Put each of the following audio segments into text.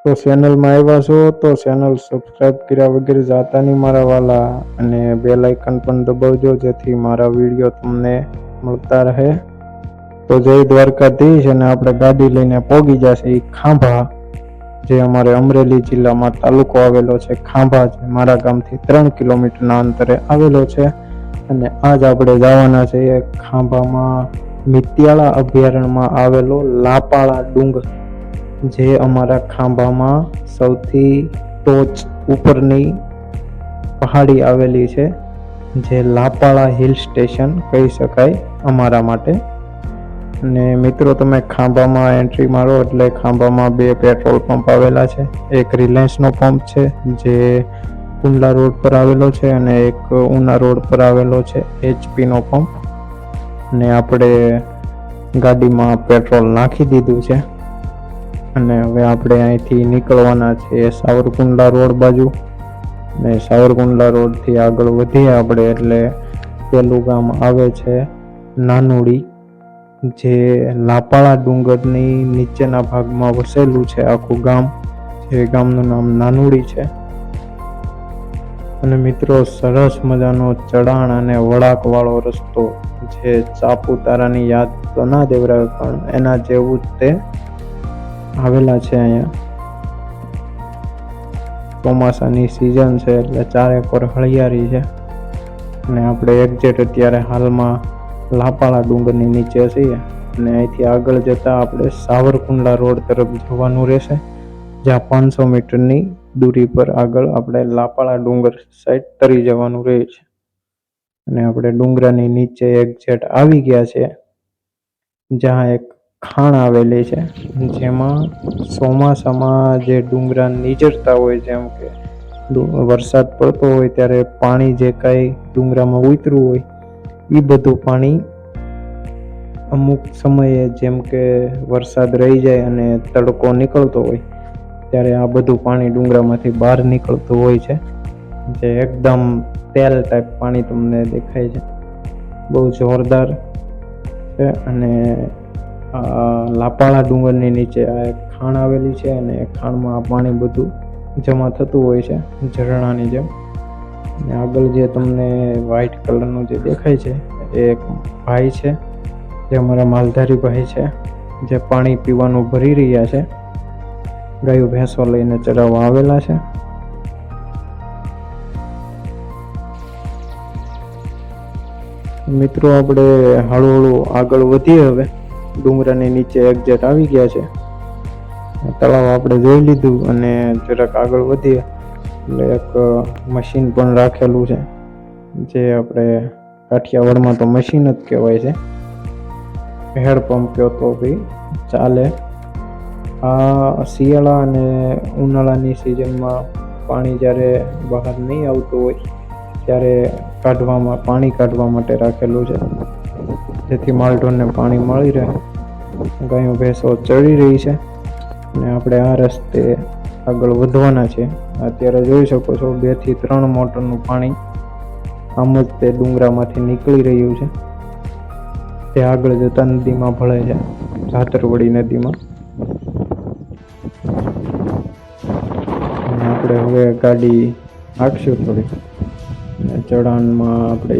તો ચેનલમાં આવ્યા છો તો ચેનલ સબસ્ક્રાઈબ કર્યા વગર જાતા નહીં મારા વાલા, અને બેલ આઇકન પણ દબાવજો જેથી મારા વિડીયો તમને મળતા રહે। તો જય દ્વારકાધીશ, અને આપણે ગાડી લઈને પોગી જશે ખાંભા, જે અમારે અમરેલી જિલ્લામાં તાલુકો આવેલો છે ખાંભા, જે મારા ગામથી 3 કિલોમીટરના અંતરે આવેલો છે। અને આજ આપણે જવાના છીએ ખાંભામાં મિતિયાળા અભયારણ્યમાં આવેલો લાપાળા ડુંગર, જે અમારા ખાંભામાં સૌથી ટોચ ઉપરની પહાડી આવેલી છે, જે લાપાળા હિલ સ્ટેશન કહી શકાય અમારા માટે। અને મિત્રો, તમે ખાંભામાં એન્ટ્રી મારો એટલે ખાંભામાં 2 પેટ્રોલ પંપ આવેલા છે। એક રિલાયન્સનો પંપ છે જે કુંડલા રોડ પર આવેલો છે, અને એક ઉના રોડ પર આવેલો છે HP નો પંપ। અને આપણે ગાડીમાં પેટ્રોલ નાખી દીધું છે, અને હવે આપણે અહીંથી નીકળવાના છીએ સાવરકુંડલા રોડ બાજુ। ને સાવરકુંડલા રોડથી આગળ વધીએ આપણે એટલે પેલું ગામ આવે છે નાનુડી, જે લાપાળા ડુંગરની નીચેના ભાગમાં વસેલું છે આખું ગામ, જે ગામનું નામ નાનુડી છે। અને મિત્રો, સરસ મજાનો ચઢાણ અને વળાંકવાળો રસ્તો, જે સાપુતારાની યાદ તો ના દેવરાવે પણ એના જેવું જ તે આવેલા છે અહીંયા। ચોમાસાની સિઝન છે એટલે ચારેકોર હળિયારી છે, અને આપણે એક્ઝેક્ટ અત્યારે હાલમાં લાપાળા ડુંગરની નીચે છીએ, અને અહીંથી આગળ જતા આપણે સાવરકુંડલા રોડ તરફ જવાનું રહેશે, જ્યાં 500 મીટરની દૂરી પર આગળ આપણે લાપાળા ડુંગર સાઈડ તરી જવાનું રહે છે। અને આપણે ડુંગરાની નીચે એક્ઝેક્ટ આવી ગયા છે, જ્યાં એક ખાણ આવેલી છે, જેમાં ચોમાસામાં જે ડુંગરા નીજરતા હોય, જેમ કે વરસાદ પડતો હોય ત્યારે પાણી જે કાંઈ ડુંગરામાં ઉતર્યું હોય એ બધું પાણી અમુક સમયે, જેમ કે વરસાદ રહી જાય અને તડકો નીકળતો હોય ત્યારે આ બધું પાણી ડુંગરામાંથી બહાર નીકળતું હોય છે, જે એકદમ તેલ ટાઈપ પાણી તમને દેખાય છે, બહુ જોરદાર છે। અને લાપાળા ડુંગરની નીચે આ એક ખાણ આવેલી છે, અને એ ખાણમાં આ પાણી બધું જમા થતું હોય છે ઝરણાની જેમ। અને આગળ જે તમને વ્હાઈટ કલરનું જે દેખાય છે એ એક ભાઈ છે, જે અમારા માલધારી ભાઈ છે, જે પાણી પીવાનું ભરી રહ્યા છે, ગાયો ભેંસો લઈને ચરાવવા આવેલા છે। મિત્રો, આપણે હળવું આગળ વધીએ, હવે ડુંગરાની નીચે એક્ઝેક્ટ આવી ગયા છે, તળાવ આપણે જોઈ લીધું, અને જરાક આગળ વધીએ એટલે એક મશીન પણ રાખેલું છે, જે આપણે કાઠિયાવાડમાં તો મશીન જ કહેવાય છે, હેડ પંપ કહો તો બી ચાલે। આ શિયાળા અને ઉનાળાની સિઝનમાં પાણી જ્યારે બહાર નહીં આવતું હોય ત્યારે પાણી કાઢવા માટે રાખેલું છે, જેથી માલઢોરને પાણી મળી રહે। ગાયો ભેંસો ચરી રહી છે, અને આપણે આ રસ્તે આગળ વધવાના છે। અત્યારે જોઈ શકો છો 2 થી 3 મોટરનું પાણી આમ જ તે ડુંગરામાંથી નીકળી રહ્યું છે, તે આગળ જતા નદીમાં ભળે છે, ઝાતરવડી નદીમાં। અને આપણે હવે ગાડી હાંકશું થોડી, ચઢાણમાં આપણે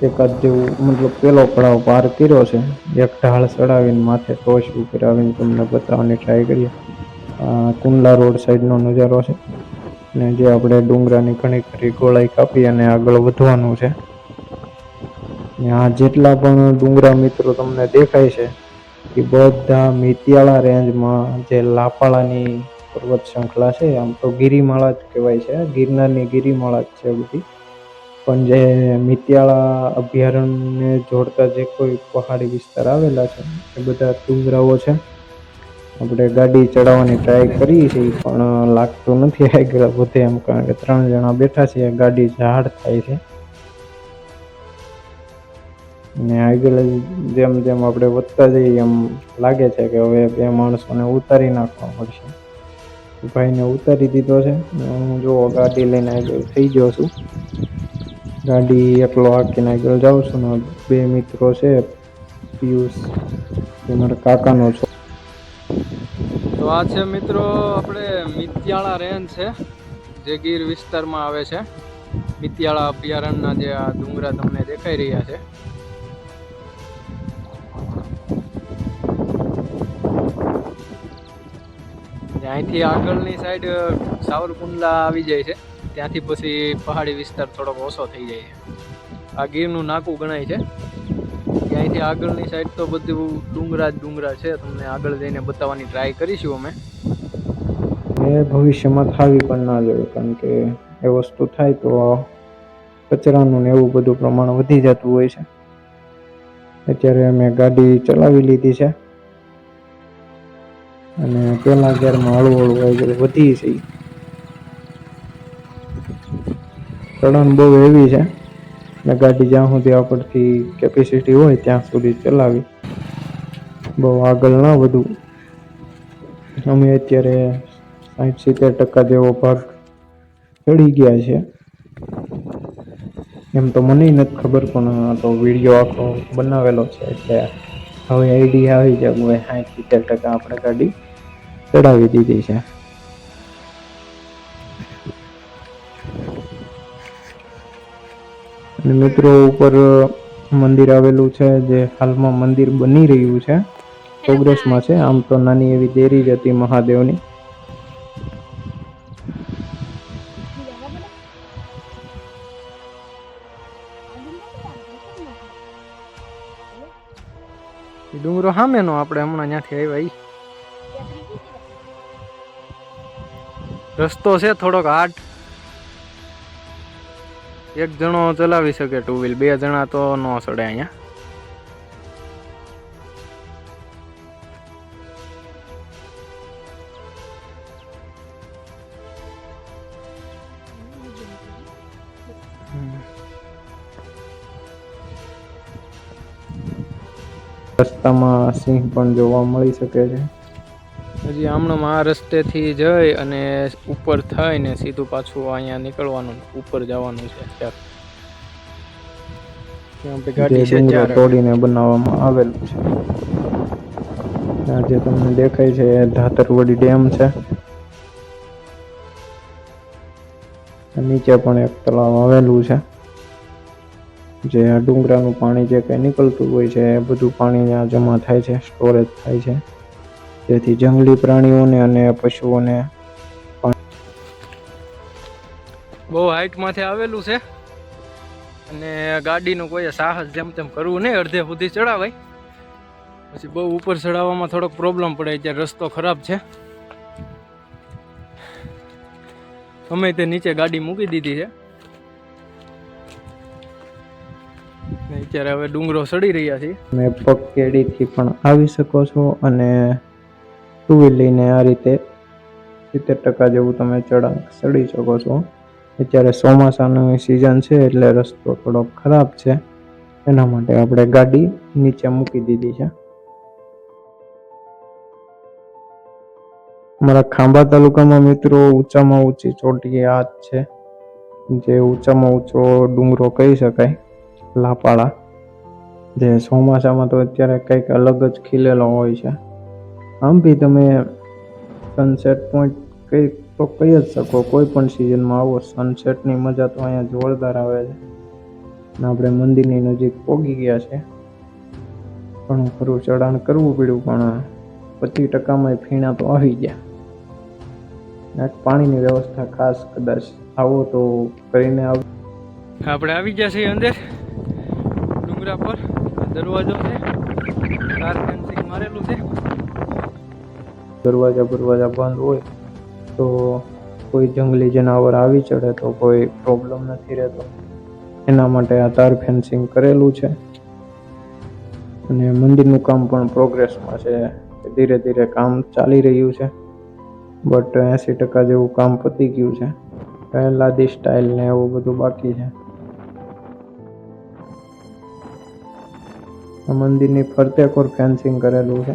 એકાદ જેવું, મતલબ પેલો પડાવ પાર કર્યો છે, એક ઢાળ ચડાવીને માથે ટોચ ઉપર આવીને તમને બતાવવાની ટ્રાય કરીએ। કુંડલા રોડ સાઈડનો નજારો છે, અને જે આપણે ડુંગરાની ઘણી ખરી ગોળાઈ કાપી અને આગળ વધવાનું છે। આ જેટલા પણ ડુંગરા મિત્રો તમને દેખાય છે એ બધા મિતિયાળા રેન્જમાં જે લાપાળાની પર્વત શૃંખલા છે, આમ તો ગિરિમાળા જ કહેવાય છે, ગિરનારની ગિરિમાળા જ છે બધી, પણ જે મિતિયાળા અભયારણ્યને જોડતા જે કોઈ પહાડી વિસ્તાર આવેલા છે એ બધા ડુંગરાઓ છે। આપણે ગાડી ચડાવવાની ટ્રાય કરીએ છીએ, પણ લાગતું નથી આગળ વધે એમ, કારણ કે 3 જણા બેઠા છીએ, ગાડી ઝાડ થાય છે। અને આગળ જેમ જેમ આપણે વધતા જઈએ એમ લાગે છે કે હવે 2 માણસોને ઉતારી નાખવા પડશે। ભાઈને ઉતારી દીધો છે, હું જો ગાડી લઈને આગળ થઈ ગયો છું, ગાડી એકલો હાંકીને આગળ જાઉં છું, ને 2 મિત્રો છે, પિયુષ, જે મારા કાકાનો તો આ છે મિત્રો આપણે મિતિયાળા રેન્જ છે, જે ગીર વિસ્તારમાં આવે છે. મિતિયાળા અભયારણ્યના જે આ ડુંગરા તમને દેખાઈ રહ્યા છે. અહીંથી આગળની સાઈડ સાવરકુંડલા આવી જાય છે, ત્યાંથી પછી પહાડી વિસ્તાર થોડોક ઓછો થઈ જાય છે. આ ગીરનું નાકું ગણાય છે. ત્યાંથી આગળની સાઈડ તો બધું ડુંગરા જ ડુંગરા છે. તમને આગળ જઈને બતાવવાની ટ્રાય કરીશું અમે. એ ભવિષ્યમાં થાવી પણ ના જોઈએ, કારણ કે એ વસ્તુ થાય તો કચરાનું ને એવું બધું પ્રમાણ વધી જતું હોય છે. અત્યારે અમે ગાડી ચલાવી લીધી છે અને પેલા ગેરમાં હળવું હળવું વધી છે. ચઢાણ બહુ એવી છે ને ગાડી જ્યાં સુધી આપણથી કેપેસિટી હોય ત્યાં સુધી ચલાવી, બહુ આગળ ના વધવું. અમે અત્યારે 60-70% જેવો ભાગ ચડી ગયા છે. એમ તો મને નથી ખબર, પણ આ તો વિડીયો આખો બનાવેલો છે એટલે હવે આઈડિયા આવી જાય. હવે 60-70% આપણે ગાડી ચડાવી દીધી છે. અને મિત્રો ઉપર મંદિર આવેલું છે, જે હાલમાં મંદિર બની રહ્યું છે, પ્રોગ્રેસમાં છે. આમ તો નાની એવી દેરી જ હતી મહાદેવની. ડુંગરો સામેનો આપણે હમણાં ત્યાંથી આવ્યા ઈ રસ્તો છે થોડોક હાર્ડ. એક જણો ચલાવી શકે ટુ વ્હીલ, 2 જણા તો ન ચડે અહીંયા. રસ્તામાં સિંહ પણ જોવા મળી શકે છે. હજી હમણાં આ રસ્તેથી જઈ અને ઉપર થઈને સીધું પાછું અહીંયા નીકળવાનું, ઉપર જવાનું છે. ત્યાં જે ગાડી છે ડુંગરો 4 તોડીને બનાવવામાં આવેલું છે. આ જે તમને દેખાય છે એ ધાતરવડી ડેમ છે. નીચે પણ એક તળાવ આવેલું છે. જે આ ડુંગરાનું પાણી જે કંઈ નીકળતું હોય છે એ બધું પાણી ત્યાં જમા થાય છે, સ્ટોરેજ થાય છે, જેથી જંગલી પ્રાણીઓને અને પશુઓને બહુ હાઈટમાંથી આવેલું છે. અને ગાડીનું કોઈ સાહસ જેમ તેમ કરવું નહીં, અડધે સુધી ચડાવાય, પછી બહુ ઉપર ચડાવવામાં થોડોક પ્રોબ્લેમ પડે. અત્યારે રસ્તો ખરાબ છે. અમે તે નીચે ગાડી મૂકી દીધી છે. અત્યારે હવે ડુંગરો ચડી રહ્યા છીએ. તમે પગકેડીથી પણ આવી શકો છો અને ટુ વ્હીલ લઈને આ રીતે 70% જેવું તમે ચડી શકો છો. અત્યારે ચોમાસાની સિઝન છે એટલે રસ્તો થોડો ખરાબ છે, એના માટે આપણે ગાડી નીચે મૂકી દીધી છે. અમારા ખાંભા તાલુકામાં મિત્રો ઊંચામાં ઊંચી ચોટી આ જ છે, જે ઊંચામાં ઊંચો ડુંગરો કહી શકાય, લાપાળા. જે ચોમાસામાં તો અત્યારે કંઈક અલગ જ ખીલેલો હોય છે. આમ બી તમે સનસેટ પોઈન્ટ કહી જ શકો. કોઈ પણ સિઝનમાં આવો, સનસેટની મજા તો અહીંયા જોરદાર આવે છે. અને આપણે મંદિરની નજીક પહોંચી ગયા છે. ઘણું ખરું ચઢાણ કરવું પડ્યું, પણ 25%માં ફીણા તો આવી ગયા. પાણીની વ્યવસ્થા ખાસ કદાચ આવો તો કરીને આપણે આવી ગયા છીએ અંદર ડુંગરા પર. દરવાજો છે, કાર ફેન્સિંગ મારેલું છે. દરવાજા બંધ હોય તો કોઈ જંગલી જનાવર આવી ચડે તો કોઈ પ્રોબ્લેમ નથી રહેતો. એના માટે આ તાર ફેન્સિંગ કરેલું છે. અને મંદિરનું કામ પણ પ્રોગ્રેસમાં છે. ધીરે ધીરે કામ ચાલી રહ્યું છે, બટ 80% જેવું કામ પતી ગયું છે. લાદી સ્ટાઇલ ને એવું બધું બાકી છે. મંદિરની ફરતે કોર ફેન્સિંગ કરેલું છે.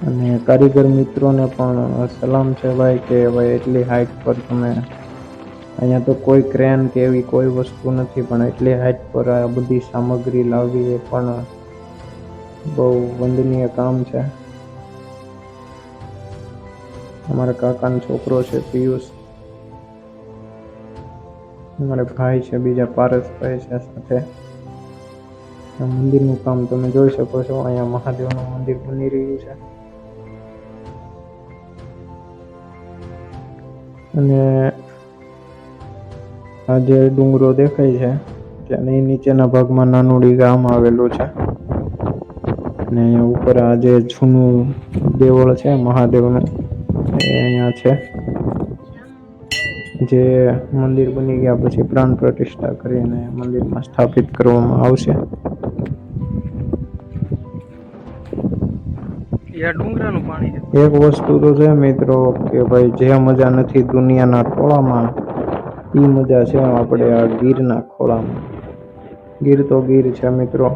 અને કારીગર મિત્રોને પણ સલામ છે ભાઈ, કે ભાઈ એટલી હાઈટ પર તમે અહીંયા તો કોઈ ક્રેન કે એવી કોઈ વસ્તુ નથી, પણ એટલી હાઈટ પર આ બધી સામગ્રી લાવવી એ પણ બહુ વંદનીય કામ છે. અમારા કાકાનો છોકરો છે પિયુષ, અમારે ભાઈ છે બીજા પારસભાઈ છે સાથે. આ મંદિરનું કામ તમે જોઈ શકો છો. અહીંયા મહાદેવનું મંદિર બની રહ્યું છે. અને આ જે ડુંગરો દેખાય છે ત્યાંની નીચેના ભાગમાં નાનુડી ગામ આવેલું છે. અને અહીંયા ઉપર આ જે જૂનું દેવળ છે મહાદેવનું એ અહીંયા છે, જે મંદિર બની ગયા પછી પ્રાણ પ્રતિષ્ઠા કરીને મંદિરમાં સ્થાપિત કરવામાં આવશે. ડુંગરાનું પાણી છે. એક વસ્તુ તો છે મિત્રો કે ભાઈ, જે મજા નથી દુનિયાના ટોળામાં એ મજા છે આપણે આ ગીરના ખોળામાં. ગીર તો ગીર છે મિત્રો.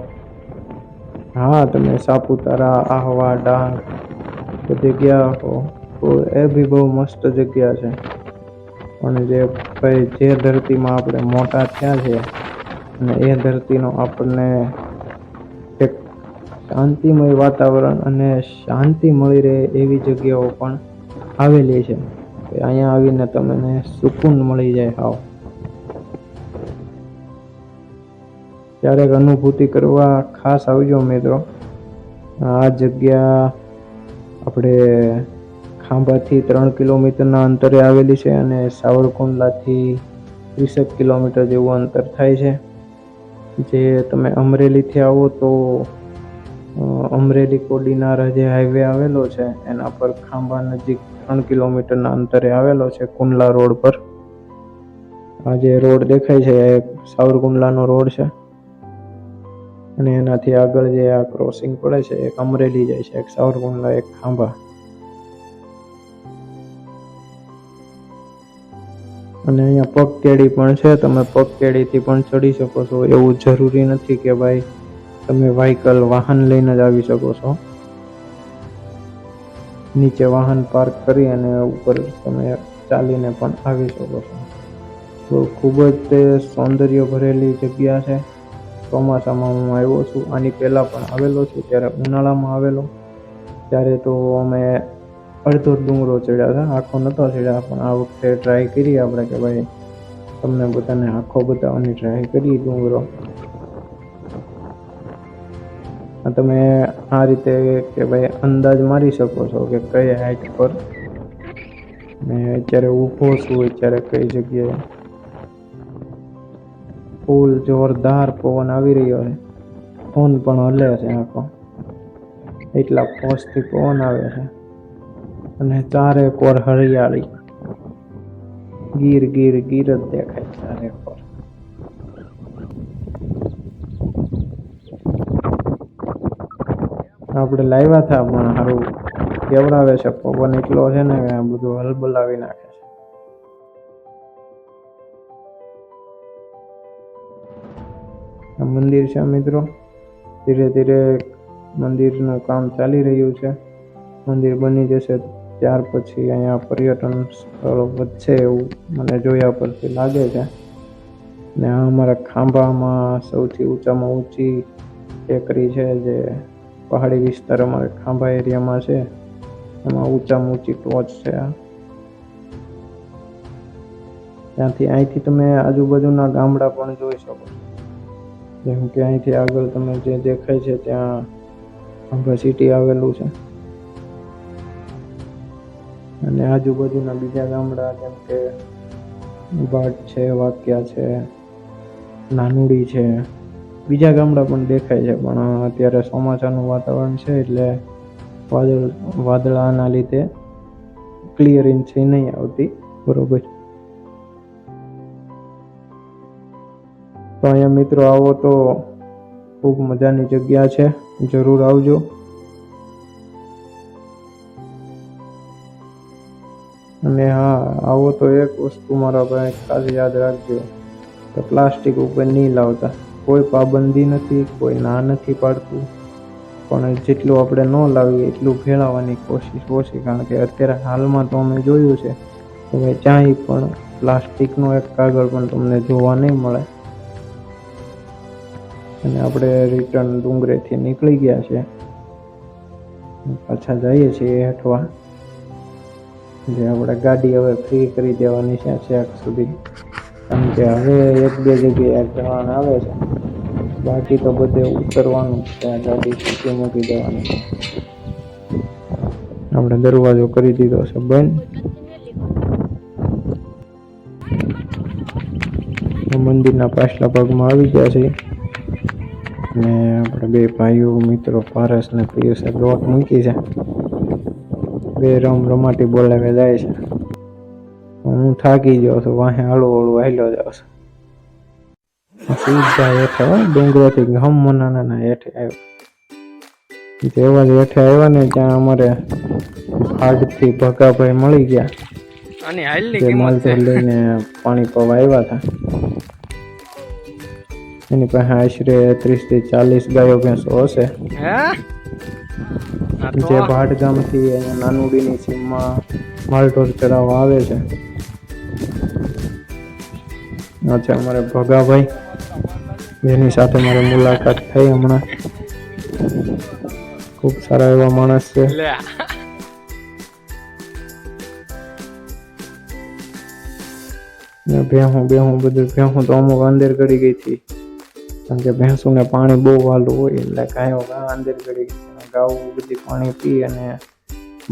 હા, તમે સાપુતારા, આહવા, ડાંગ બધે ગયા હો તો એ બી બહુ મસ્ત જગ્યા છે. પણ જે ભાઈ જે ધરતીમાં આપણે મોટા થયા છે અને એ ધરતીનો આપણને એક શાંતિમય વાતાવરણ અને શાંતિ મળી રહે એવી જગ્યાઓ પણ આવેલી છે. અહીંયા આવીને તમને સુકૂન મળી જાય. હાવ ક્યારેક અનુભૂતિ કરવા ખાસ આવજો મિત્રો. આ જગ્યા આપણે ખાંભાથી 3 કિલોમીટરના અંતરે આવેલી છે અને સાવરકુંડલાથી 30 કિલોમીટર જેવું અંતર થાય છે. જે તમે અમરેલીથી આવો તો અમરેલી કોડીનાર જે હાઈવે આવેલો છે એના પર ખાંભા નજીક 3 કિલોમીટરના અંતરે આવેલો છે, કુંડલા રોડ પર. આ જે રોડ દેખાય છે એ સાવરકુંડલાનો રોડ છે. અને એનાથી આગળ જે આ ક્રોસિંગ પડે છે એક અમરેલી જાય છે, એક સાવરકુંડલા, એક ખાંભા. અને અહીંયા પગકેડી પણ છે, તમે પગકેડીથી પણ ચડી શકો છો. એવું જરૂરી નથી કે ભાઈ તમે વાહન લઈને જ આવી શકો છો. નીચે વાહન પાર્ક કરી અને ઉપર તમે ચાલીને પણ આવી શકો છો. તો ખૂબ જ તે સૌંદર્ય ભરેલી જગ્યા છે. ચોમાસામાં હું આવ્યો છું, આની પહેલાં પણ આવેલો છું. ત્યારે ઉનાળામાં આવેલો ત્યારે તો અમે અડધો ડુંગરો ચડ્યા હતા, આખો નહોતો ચડ્યા. પણ આ વખતે ટ્રાય કરી આપણે કે ભાઈ તમને બધાને આખો બતાવવાની ટ્રાય કરી ડુંગરો. તમે આ રીતે કે ભાઈ અંદાજ મારી શકો છો કે કઈ હાઈટ પર મેં અત્યારે ઊભો છું, અત્યારે કઈ જગ્યાએ. ફૂલ જોરદાર પવન આવી રહ્યો છે, ફોન પણ હલે છે આખો, એટલા ફોર્સથી પવન આવે છે. અને ચારે કોર હરિયાળી, ગીર ગીર ગીર જ દેખાય ચારે કોર. આપણે લાવ્યા હતા પણ સારું કેવડાવે છે, પવન એટલો છે ને કે બધું હલબલાવી નાખે છે. આ મંદિર છે મિત્રો. ધીરે ધીરે મંદિરનું કામ ચાલી રહ્યું છે. મંદિર બની જશે ત્યાર પછી અહીંયા પર્યટન સ્થળ વધશે એવું મને જોયા પરથી લાગે છે. ને આ અમારા ખાંભામાં સૌથી ઊંચામાં ઊંચી ટેકરી છે, જે પહાડી વિસ્તાર અમારે ખાંભા એરિયામાં છે, એમાં ઊંચામાં ઊંચી ટોચ છે. ત્યાંથી અહીંથી તમે આજુબાજુના ગામડા પણ જોઈ શકો છો. જેમ કે અહીંથી આગળ તમે જે દેખાય છે ત્યાં ખાંભા સિટી આવેલું છે. અને આજુબાજુના બીજા ગામડા જેમ કે વાડ છે, વાક્યા છે, નાનુડી છે, બીજા ગામડા પણ દેખાય છે. પણ અત્યારે ચોમાસાનું વાતાવરણ છે એટલે વાદળાના લીધે ક્લિયરિન્સી નહીં આવતી બરોબર. તો અહીંયા મિત્રો આવો તો ખૂબ મજાની જગ્યા છે, જરૂર આવજો. અને હા, આવો તો એક વસ્તુ મારા ભાઈ ખાસ યાદ રાખજો કે પ્લાસ્ટિક ઉપર નહીં લાવતા. કોઈ પાબંદી નથી, કોઈ ના નથી પાડતું, પણ જેટલું આપણે ન લાવીએ એટલું ફેલાવવાની કોશિશ ઓછી. કારણ કે અત્યારે હાલમાં તો અમે જોયું છે કે ભાઈ ક્યાંય પણ પ્લાસ્ટિકનો એક કાગળ પણ તમને જોવા નહીં મળે. અને આપણે રિટર્ન ડુંગરેથી નીકળી ગયા છે. પાછા જઈએ છીએ હેઠવા, જે આપણે ગાડી હવે ફ્રી કરી દેવાની છે છેક સુધી, કારણ કે હવે 1-2 જગ્યાએ જવાન આવે છે, બાકી તો બધે ઉતરવાનું જ છે. ગાડી સીધી મૂકી દેવાની છે. આપણે દરવાજો કરી દીધો છે બંધ. મંદિરના પાછલા ભાગમાં આવી ગયા છે અને આપણે બે ભાઈઓ મિત્રો પારસ ને પિયુષે દોટ મૂકી છે. બે રમાટી બોલાવે જાય છે. હું થાકી ગયો છું, વાહે હળવું હાલ્યો જાવ છું. સીધા હેઠે ડુંગરેથી ગમ મનાના હેઠે આવ્યો. જેવા જ હેઠે આવ્યા ને ત્યાં અમારે હાડથી ભગાભાઈ મળી ગયા, આની હાલની જે કિંમત માલઢોર છે લઈને પાણી પવા આવ્યા હતા. એની પાસે આશરે 30 થી 40 ગાયો ભેંસો હશે. હે આ તો જે ભાટ ગામથી અહીંયા નાનુડીની સીમમાં માલઢોર ચરાવવા આવે છે. અચ્છા, અમારે ભગાભાઈ, જેની સાથે મારી મુલાકાત થઈ હમણાં. ખૂબ સારા એવા માણસ છે. લે ભેહું તો અમુક અંદર ગળી ગઈ હતી, કારણ કે ભેંસુને પાણી બહુ વાલું હોય એટલે ગાયો અંદર ગળી ગઈ. ગાવું બધી પાણી પી અને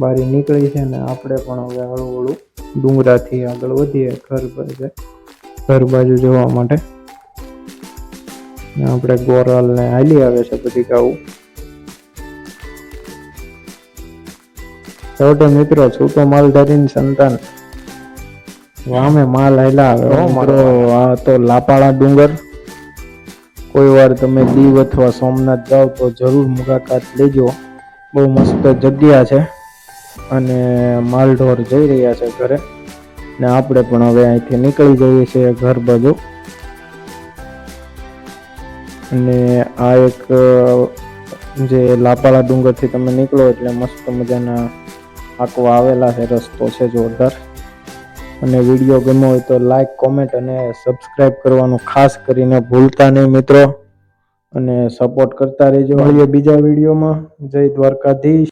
બારી નીકળી છે. ને આપણે પણ હવે હળવું ડુંગરાથી આગળ વધીએ ઘર બાજુ જવા માટે. આપણે ગોરલ ને હાલી આવે છે બધી ગાવું. છોટે મિત્રો, છૂટો માલધારીની સંતાન વામે માલ હાલ્યા આવે. મિત્રો, આ તો લાપાળા ડુંગર. કોઈ વાર તમે દીવ અથવા સોમનાથ જાઓ તો જરૂર મુલાકાત લેજો. બહુ મસ્ત જગ્યા છે અને માલઢોર જઈ રહ્યા છે ઘરે, ને આપણે પણ હવે અહીંથી નીકળી જઈએ છીએ ઘર બાજુ. અને આ એક જે લાપાળા ડુંગરથી તમે નીકળો એટલે મસ્ત મજાના આંકવા આવેલા છે, રસ્તો છે જોરદાર. અને વિડીયો ગમ્યો હોય તો લાઈક, કોમેન્ટ અને સબસ્ક્રાઈબ કરવાનું ખાસ કરીને ભૂલતા નહીં મિત્રો, અને સપોર્ટ કરતા રહેજો. મળીએ બીજા વિડીયોમાં. જય દ્વારકાધીશ.